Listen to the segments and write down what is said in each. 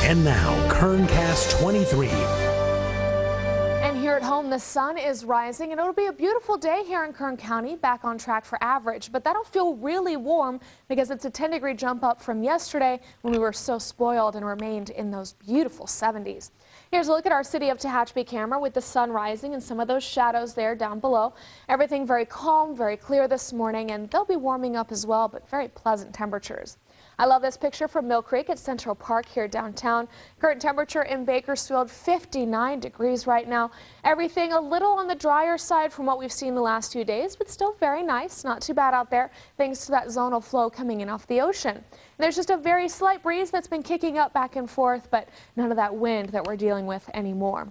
And now, Kerncast 23. And here at home, the sun is rising, and it'll be a beautiful day here in Kern County, back on track for average. But that'll feel really warm because it's a 10-degree jump up from yesterday when we were so spoiled and remained in those beautiful 70s. Here's a look at our City of Tehachapi camera with the sun rising and some of those shadows there down below. Everything very calm, very clear this morning, and they'll be warming up as well, but very pleasant temperatures. I love this picture from Mill Creek at Central Park here downtown. Current temperature in Bakersfield, 59 degrees right now. Everything a little on the drier side from what we've seen the last few days, but still very nice. Not too bad out there, thanks to that zonal flow coming in off the ocean. There's just a very slight breeze that's been kicking up back and forth, but none of that wind that we're dealing with anymore.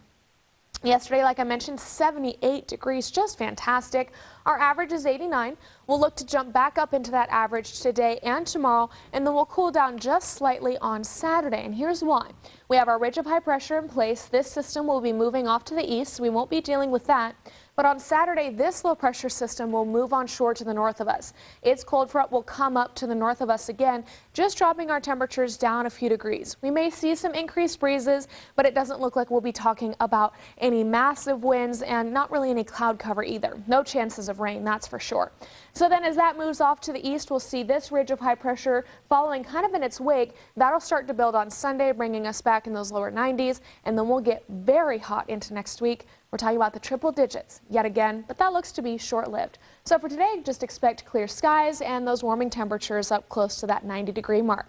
Yesterday, like I mentioned, 78 degrees, just fantastic. Our average is 89. We'll look to jump back up into that average today and tomorrow, and then we'll cool down just slightly on Saturday. And here's why. We have our ridge of high pressure in place. This system will be moving off to the east, so we won't be dealing with that. But on Saturday, this low pressure system will move on shore to the north of us. Its cold front will come up to the north of us again, just dropping our temperatures down a few degrees. We may see some increased breezes, but it doesn't look like we'll be talking about any massive winds and not really any cloud cover either. No chances of rain, that's for sure. So then as that moves off to the east, we'll see this ridge of high pressure following kind of in its wake. That'll start to build on Sunday, bringing us back in those lower 90s, and then we'll get very hot into next week. We're talking about the triple digits yet again, but that looks to be short-lived. So for today, just expect clear skies and those warming temperatures up close to that 90-degree mark.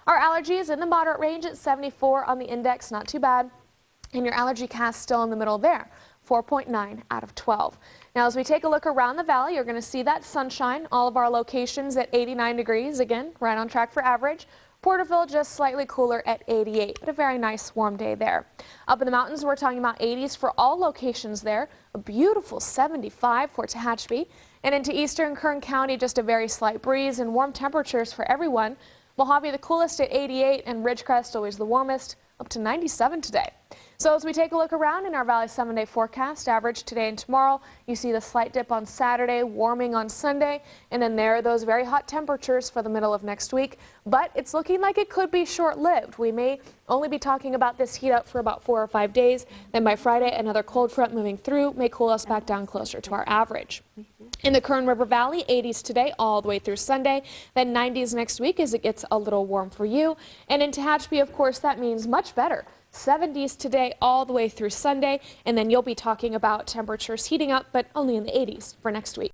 Our allergy is in the moderate range at 74 on the index, not too bad. And your allergy cast still in the middle there, 4.9 out of 12. Now, as we take a look around the valley, you're going to see that sunshine. All of our locations at 89 degrees, again, right on track for average. Porterville just slightly cooler at 88, but a very nice warm day there. Up in the mountains, we're talking about 80s for all locations there. A beautiful 75 for Tehachapi. And into eastern Kern County, just a very slight breeze and warm temperatures for everyone. Mojave the coolest at 88 and Ridgecrest always the warmest, up to 97 today. So as we take a look around in our Valley 7-day forecast, average today and tomorrow, you see the slight dip on Saturday, warming on Sunday, and then there are those very hot temperatures for the middle of next week. But it's looking like it could be short-lived. We may only be talking about this heat up for about 4 or 5 days. Then by Friday, another cold front moving through may cool us back down closer to our average. In the Kern River Valley, 80s today all the way through Sunday, then 90s next week as it gets a little warm for you. And in Tehachapi, of course, that means much better. 70s today all the way through Sunday, and then you'll be talking about temperatures heating up, but only in the 80s for next week.